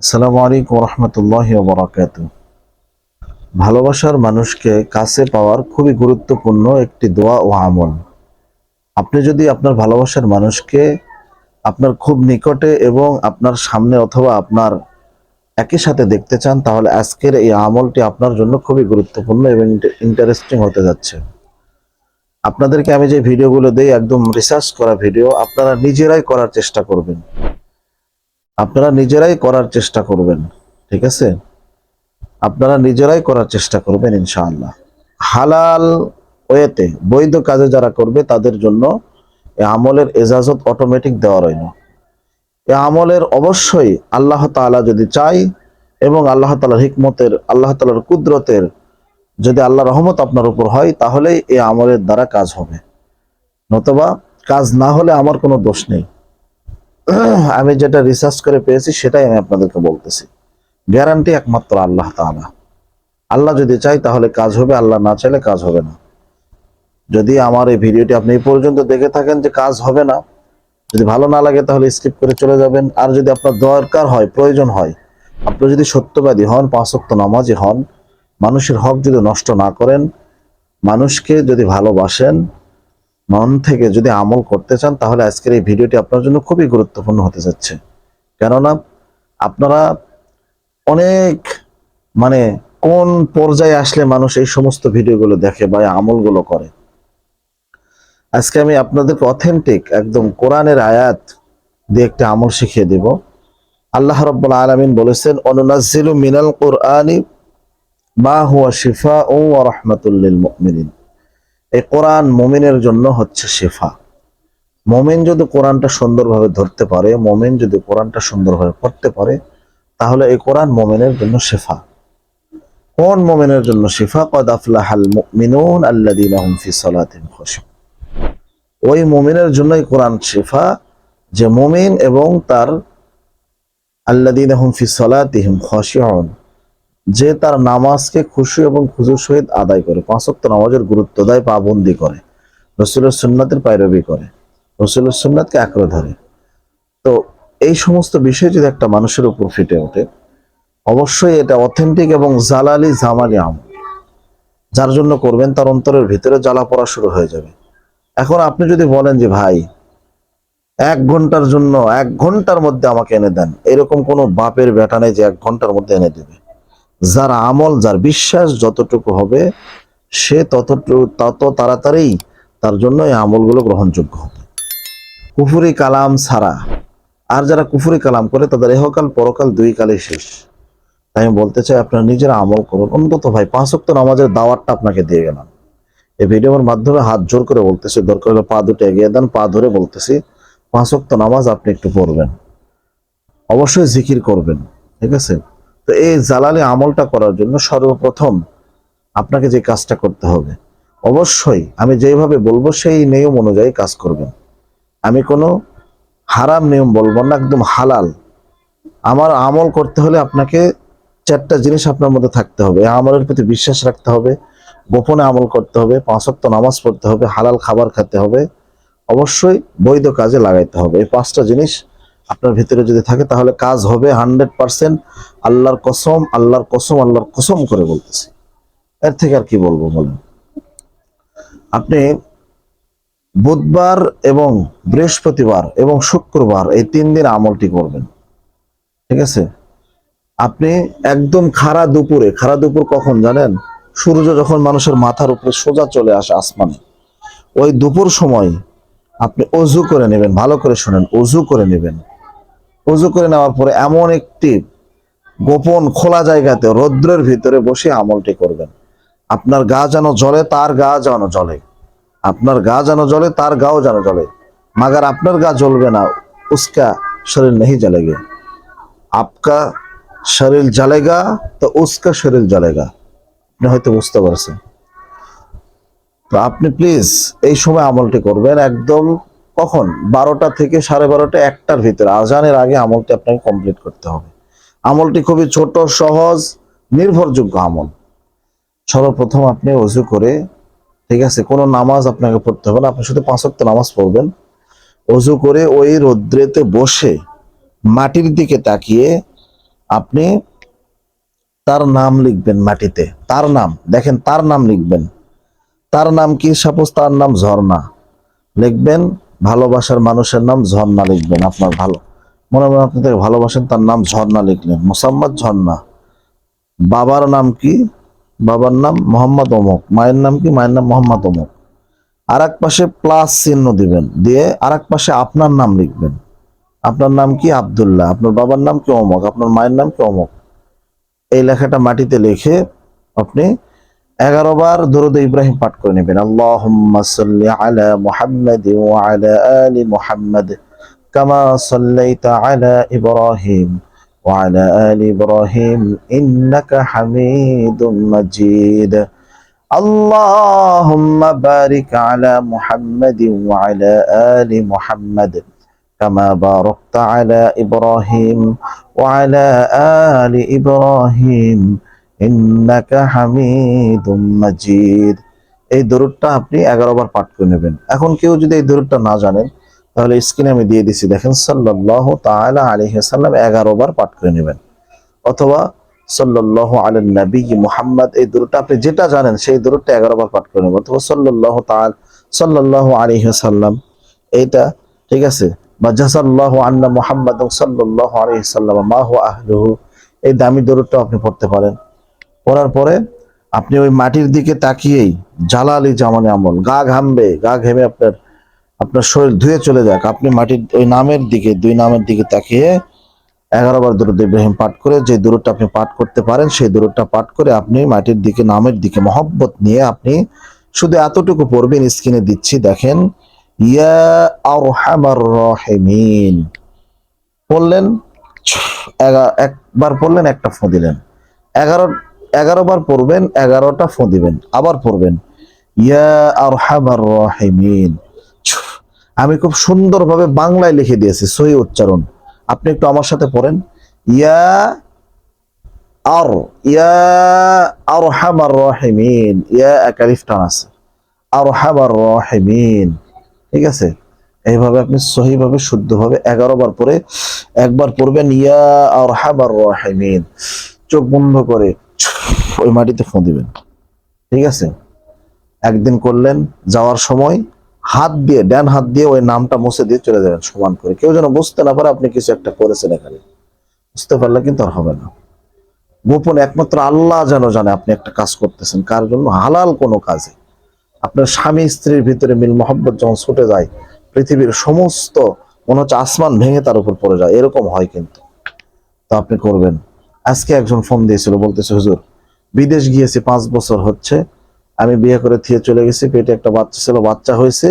আসসালামু আলাইকুম রহমতুল্লাহি ওয়া বারাকাতুহু। ভালোবাসার মানুষকে কাছে পাওয়ার খুবই গুরুত্বপূর্ণ একটি দোয়া ও আমল। আপনি যদি আপনার ভালোবাসার মানুষকে আপনার খুব নিকটে এবং আপনার সামনে অথবা আপনার একই সাথে দেখতে চান, তাহলে আজকের এই আমলটি আপনার জন্য খুবই গুরুত্বপূর্ণ এবং ইন্টারেস্টিং হতে যাচ্ছে। আপনাদেরকে আমি যে ভিডিওগুলো দেই একদম রিসার্চ করা ভিডিও, আপনারা নিজেরাই করার চেষ্টা করবেন। ঠিক আছে? আপনারা নিজেরাই করার চেষ্টা করবেন ইনশাআল্লাহ। হালাল ওয়েতে বৈধ কাজে যারা করবে তাদের জন্য এই আমলের এজাজত অটোমেটিক দেওয়া রইল। এই আমলের অবশ্যই আল্লাহ তাআলা যদি চাই এবং আল্লাহ তাআলার হিকমতের, আল্লাহ তাআলার কুদরতের যদি আল্লাহ রহমত আপনার উপর হয়, তাহলেই এই আমলের দ্বারা কাজ হবে, নতুবা কাজ না হলে আমার কোনো দোষ নেই। আমি যেটা রিসার্চ করে পেয়েছি সেটাই আমি আপনাদেরকে বলতেছি। গ্যারান্টি একমাত্র আল্লাহ তাআলা। আল্লাহ যদি চাই তাহলে কাজ হবে, আল্লাহ না চাইলে কাজ হবে না। যদি আমার এই ভিডিওটি আপনি এই পর্যন্ত দেখে থাকেন যে কাজ হবে না, যদি ভালো না লাগে তাহলে স্কিপ করে চলে যাবেন। আর যদি আপনার দরকার হয়, প্রয়োজন হয়, আপনি যদি সত্যবাদী হন, পাঁচ ওয়াক্ত নামাজি হন, মানুষের হক যদি নষ্ট না করেন, মানুষকে যদি ভালোবাসেন, মন থেকে যদি আমল করতে চান, তাহলে আজকের এই ভিডিওটি আপনার জন্য খুবই গুরুত্বপূর্ণ হতে যাচ্ছে। কেননা আপনারা অনেক মানে কোন পর্যায়ে আসলে মানুষ এই সমস্ত ভিডিওগুলো দেখে বা এই আমলগুলো করে। আজকে আমি আপনাদেরকে অথেন্টিক একদম কোরআনের আয়াত দিয়ে একটা আমল শিখিয়ে দেব। আল্লাহ রাব্বুল আলামিন বলেছেন, অনুনাজ্জিলু মিনাল কুরআনি মা হুয়া শিফাউন ওয়া রাহমাতুল লিল মুমিনিন। এই কোরআন মুমিনের জন্য হচ্ছে শিফা। মুমিন যদি কোরআনটা সুন্দরভাবে ধরতে পারে, মুমিন যদি কোরআনটা সুন্দরভাবে পড়তে পারে, তাহলে এই কোরআন মুমিনের জন্য শিফা। কোন মুমিনের জন্য শিফা? ক্বাদ আফলাহাল মুমিনুন আল্লাযীনা হুম ফি সালাতিহিম খাশিউন। ওই মুমিনের জন্যই কোরআন শিফা, যে মুমিন এবং তার আল্লাযীনা হুম ফি সালাতিহিম খাশিউন, যে তার নামাজকে খুশু এবং খুজুর সহিত আদায় করে, পাঁচ ওয়াক্ত নামাজের গুরুত্ব দেয়, পাবন্দি করে, রাসূলের সুন্নাতের পায়রবি করে, রাসূলের সুন্নাতকে আঁকড়ে ধরে। তো এই সমস্ত বিষয় যদি একটা মানুষের উপর ফুটে ওঠে, অবশ্যই এটা অথেন্টিক এবং জালালি জামালি আমল। যার জন্য করবেন তার অন্তরের ভিতরে জ্বালা পড়া শুরু হয়ে যাবে। এখন আপনি যদি বলেন যে ভাই 1 ঘন্টার জন্য 1 ঘন্টার মধ্যে আমাকে এনে দেন, এরকম কোনো বাপের বেটা নেই যে 1 ঘন্টার মধ্যে এনে দেবে। যার আমল, যার বিশ্বাস যতটুকু হবে, সে তত তাড়াতাড়ি তার জন্য এই আমলগুলো গ্রহণযোগ্য হবে। কুফরি কালাম ছাড়া, আর যারা কুফরি কালাম করে তাদের ইহকাল পরকাল দুই কালেই শেষ। তাই আমি বলতে চাই, আপনারা নিজেরা আমল করুন। অন্তত ভাই 5 ওয়াক্ত নামাজের দাওয়াতটা আপনাকে দিয়ে গেলাম। এই ভিডিওর মাধ্যমে হাত জোর করে বলতেছি, দরকার হলে পা দুটো এগিয়ে দেন, পা ধরে বলতেছি, 5 ওয়াক্ত নামাজ আপনি একটু পড়বেন, অবশ্যই জিকির করবেন। ঠিক আছে? তো এই জালালি আমলটা করার জন্য সর্বপ্রথম আপনাকে যে কাজটা করতে হবে, অবশ্যই আমি যেভাবে বলবো সেই নিয়ম অনুযায়ী কাজ করবেন। আমি কোনো হারাম নিয়ম বলবো না, একদম হালাল। আমার আমল করতে হলে আপনাকে 4টা জিনিস আপনার মধ্যে থাকতে হবে। এই আমলের প্রতি বিশ্বাস রাখতে হবে, গোপনে আমল করতে হবে, 5 ওয়াক্ত নামাজ পড়তে হবে, হালাল খাবার খেতে হবে, অবশ্যই বৈধ কাজে লাগাইতে হবে। এই 5টা জিনিস আপনার ভিতরে যদি থাকে তাহলে কাজ হবে 100%। আল্লাহর কসম, আল্লাহর কসম, আল্লাহর কসম করে বলতেছি। এর থেকে আর কি বলবো বলেন? আপনি বুধবার এবং বৃহস্পতিবার এবং শুক্রবার এই 3 দিন আমলটি করবেন। ঠিক আছে? আপনি একদম খাড়া দুপুরে, খাড়া দুপুর কখন জানেন? সূর্য যখন মানুষের মাথার উপরে সোজা চলে আসে আসমানে, ওই দুপুর সময় আপনি অজু করে নেবেন। ভালো করে শুনেন, অজু করে নেবেন। অজু করে নেওয়ার পরে এমন একটি গোপন খোলা জায়গাতে রৌদ্রের ভিতরে বসে আমলটি করবেন। আপনার গা যেন জ্বলে, তার গা যেন জ্বলে, আপনার গা যেন জ্বলে, তার গাও যেন জ্বলে, मगर আপনার গা জ্বলবে না, उसका शरीर नहीं जलेगा। आपका शरीर जलेगा तो उसका शरीर जलेगा। আপনি হয়তো বুঝতে পারছেন। তো আপনি প্লিজ এই সময় আমলটি করবেন একদম কখন? 12টা থেকে 12:30, 1টার ভিতরে, আজানের আগে আমলটি আপনাকে কমপ্লিট করতে হবে। আমলটি খুবই ছোট, সহজ, নির্ভরযোগ্য আমল। সর্বপ্রথম আপনি ওযু করে, ঠিক আছে, কোনো নামাজ আপনাকে পড়তে হবে না, আপনি শুধু 5 ওয়াক্ত নামাজ পড়বেন। ওযু করে ওই রৌদ্রেতে বসে মাটির দিকে তাকিয়ে আপনি তার নাম লিখবেন মাটিতে, তার নাম দেখেন, তার নাম লিখবেন। তার নাম কি? সাপোজ তার নাম ঝর্ণা লিখবেন, ভালোবাসার মানুষের নাম ঝর্ণা লিখবেন। আপনার ভালো মনে মনে আপনি তাকে ভালোবাসেন, তার নাম ঝর্ণা লিখলেন, মোসাম্মদ ঝর্ণা। বাবার নাম কি? বাবার নাম মোহাম্মদ অমুক। মায়ের নাম কি? মায়ের নাম মোহাম্মদ অমুক। আর এক পাশে প্লাস চিহ্ন দিবেন, দিয়ে আর এক পাশে আপনার নাম লিখবেন। আপনার নাম কি? আব্দুল্লাহ। আপনার বাবার নাম কি? অমুক। আপনার মায়ের নাম কি? অমুক। এই লেখাটা মাটিতে লিখে আপনি 11 বার দরুদ ইব্রাহিম পাঠ করে নেবেন। আল্লাহুম্মা সাল্লি আলা মুহাম্মাদ ওয়া আলা আলি মুহাম্মাদ কামা সাল্লাইতা আলা ইব্রাহিম ওয়া আলা আলি ইব্রাহিম ইন্নাকা হামিদুম মাজিদ। আল্লাহুম্মা বারিক আলা মুহাম্মাদ ওয়া আলা আলি মুহাম্মাদ কামা বারাকতা আলা ইব্রাহিম ওয়া আলা আলি ইব্রাহিম ইন্নাকা হামিদুম মাজিদ। এই দরুদটা আপনি 11 বার পাঠ করে নেবেন। এখন কেউ যদি এই দরুদটা না জানেন, তাহলে স্ক্রিনে আমি দিয়ে দিছি, দেখেন সাল্লাল্লাহু তাআলা আলাইহি ওয়াসাল্লাম 11 বার পাঠ করে নেবেন। অথবা সাল্লাল্লাহু আলান নবী মুহাম্মদ, এই দরুদটা আপনি যেটা জানেন সেই দরুদটা 11 বার পাঠ করে নেবেন। অথবা সাল্লাল্লাহু আলাইহি ওয়াসাল্লাম, এইটা ঠিক আছে। বা জাযাল্লাহু আন্না মুহাম্মাদান সাল্লাল্লাহু আলাইহি ওয়াসাল্লাম মা হুয়া আহলুহু, এই দামি দরুদটা আপনি পড়তে পারেন। পড়ার পরে আপনি ওই মাটির দিকে তাকিয়েই জালালি জামানে আমল, গা ঘামবে, গা ঘেমে আপনার আপনার শরীর ধুয়ে চলে যাক, আপনি মাটির ওই নামের দিকে, দুই নামের দিকে তাকিয়ে 11 বার দরুদ ইব্রাহিম পাঠ করে, যে দরুদটা আপনি পাঠ করতে পারেন সেই দরুদটা পাঠ করে আপনি মাটির দিকে, নামের দিকে মহব্বত নিয়ে আপনি শুধু এতটুকু পড়বেন। স্ক্রিনে দিচ্ছি দেখেন, ইয়া আরহামার রাহিমিন পড়লেন, একবার পড়লেন, একটা ফু দিলেন। 11 বার পড়বেন, 11টা ফু দিবেন, আবার পড়বেন ইয়া আরহামার রাহিমিন। আমি খুব সুন্দরভাবে বাংলায় লিখে দিয়েছি, সহি উচ্চারণ। আপনি একটু আমার সাথে পড়েন, ইয়া আর, ইয়া আরহামার রাহিমিন, ইয়া এক আলিফ টান আছে, আরহামার রাহিমিন। ঠিক আছে, এইভাবে আপনি সহিভাবে শুদ্ধভাবে 11 বার পরে একবার পড়বেন ইয়া আরহামার রাহিমিন, চোখ বন্ধ করে ওই মাটিতে ফু দিবেন। ঠিক আছে, একদিন করলেন, যাওয়ার সময় হাত দিয়ে, ডান হাত দিয়ে ওই নামটা মুছে দিয়ে চলে যাবেন সমান করে, কেউ যেন বুঝতে না পারে আপনি কিছু একটা করেছেন এখানে। বুঝতে পারলে কিন্তু আর হবে না। গোপনে একমাত্র আল্লাহ যেন জানে আপনি একটা কাজ করতেছেন, কার জন্য? হালাল কোনো কাজে। আপনার স্বামী স্ত্রীর ভিতরে মিল মহব্বত যখন ছুটে যায়, পৃথিবীর সমস্ত মনে হচ্ছে আসমান ভেঙে তার উপর পড়ে যায়, এরকম হয় কিন্তু। তো আপনি করবেন। আজকে একজন ফোন দিয়েছিল, বলতেছে হুজুর বিদেশ গিয়েছি, 5 বছর হচ্ছে, আমি বিয়ে করে থিয়ে চলে গেছি, পেটে একটা বাচ্চা ছিল, বাচ্চা হয়েছে,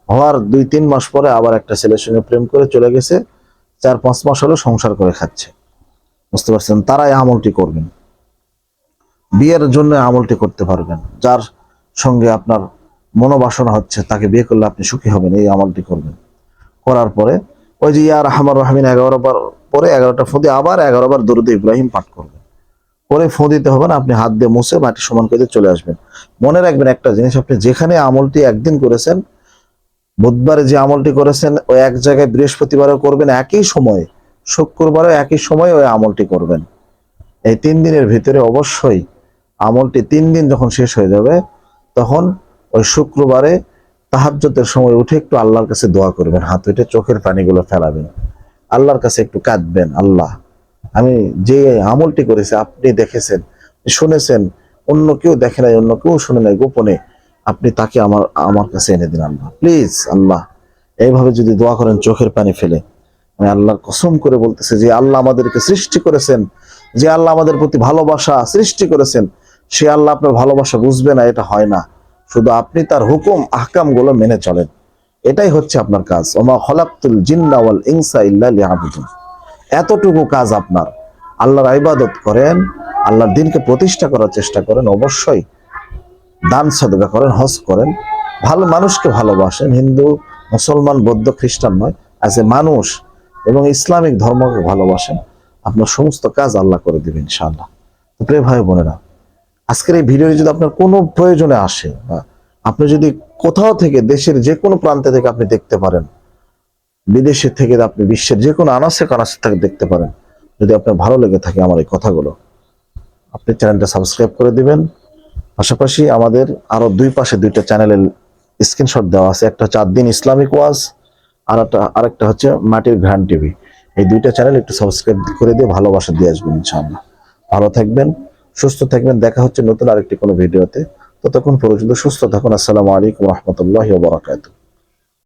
হওয়ার 2-3 মাস পরে আবার একটা ছেলের সঙ্গে প্রেম করে চলে গেছে, 4-5 মাস হলো সংসার করে খাচ্ছে। বুঝতে পারছেন? তারা এই আমলটি করবেন, বিয়ের জন্য আমলটি করতে পারবেন। যার সঙ্গে আপনার মনোবাসনা হচ্ছে তাকে বিয়ে করলে আপনি সুখী হবেন, এই আমলটি করবেন। করার পরে ওই যে ইয়া রাহমান রাহিমিন 11 বার পরে 11টা ফু দিয়ে আবার 11 বার দরুদ ইব্রাহিম পাঠ করবেন। করে ফু দিতে হবে না, আপনি হাত দিয়ে মুছে মাটি সমান করে চলে আসবেন। মনে রাখবেন একটা জিনিস, আপনি যেখানে আমলটি একদিন করেছেন, বুধবারে যে আমলটি করেছেন ওই এক জায়গায় বৃহস্পতিবারও করবেন একই সময়ে, শুক্রবারও একই সময়ে ওই আমলটি করবেন। এই 3 দিনের ভিতরে অবশ্যই আমলটি 3 দিন যখন শেষ হয়ে যাবে, তখন ওই শুক্রবারে তাহাজ্জুদের সময় উঠে একটু আল্লাহর কাছে দোয়া করবেন, হাত উঠে চোখের পানিগুলো ফেলাবেন, আল্লাহর কাছে একটু কাঁদবেন, আল্লাহ আমি যে আমলটি করেছি আপনি দেখেছেন, শুনেছেন, অন্য কেউ দেখে নাই, অন্য কেউ শুনে নাই, গোপনে আপনি তাকে আমার আমার কাছে এনে দিন আল্লাহ, প্লিজ আল্লাহ। এইভাবে যদি দোয়া করেন চোখের পানি ফেলে, আমি আল্লাহর কসম করে বলতেছি, যে আল্লাহ আমাদেরকে সৃষ্টি করেছেন, যে আল্লাহ আমাদের প্রতি ভালোবাসা সৃষ্টি করেছেন, সে আল্লাহ আপনার ভালোবাসা বুঝবে না, এটা হয় না। শুধু আপনি তার হুকুম আহকাম গুলো মেনে চলেন, এটাই হচ্ছে আপনার কাজ। ওমা খলাকতুল জিন্না ওয়াল ইনসা ইল্লা লিয়াবুদুন, এতটুকু কাজ আপনার। আল্লাহর ইবাদত করেন, আল্লাহর দিনকে প্রতিষ্ঠা করার চেষ্টা করেন, অবশ্যই দান সদকা করেন, হজ করেন, ভালো মানুষকে ভালোবাসেন, হিন্দু মুসলমান বৌদ্ধ খ্রিস্টান নয়, অ্যাজ এ মানুষ এবং ইসলামিক ধর্মকে ভালোবাসেন, আপনার সমস্ত কাজ আল্লাহ করে দিবেন ইনশাআল্লাহ। তো প্রিয় ভাই বোনেরা, আজকের এই ভিডিও যদি আপনার কোনো প্রয়োজনে আসে, বা আপনি যদি কোথাও থেকে দেশের যে কোনো প্রান্তে থেকে আপনি দেখতে পারেন, বিদেশের থেকে আপনি বিশ্বের যে কোনো আনাচে কানাচে থেকে দেখতে পারেন, যদি আপনার ভালো লেগে থাকে আমার এই কথাগুলো, আপনি চ্যানেলটা সাবস্ক্রাইব করে দিবেন। পাশাপাশি আমাদের আরো দুই পাশে দুইটা চ্যানেলের স্ক্রিনশট দেওয়া আছে, একটা হচ্ছে আদ্দিন ইসলামিক ওয়াজ, আরেকটা হচ্ছে মাটির ঘ্রাণ টিভি। এই দুইটা চ্যানেল একটু সাবস্ক্রাইব করে দিয়ে ভালোবাসা দিয়ে আসবেন ইনশাআল্লাহ। ভালো থাকবেন, সুস্থ থাকবেন, দেখা হচ্ছে নতুন আরেকটি কোনো ভিডিওতে। ততক্ষণ পর্যন্ত সুস্থ থাকুন। আসসালামু আলাইকুম রহমতুল্লাহি ওয়া বারাকাতুহু।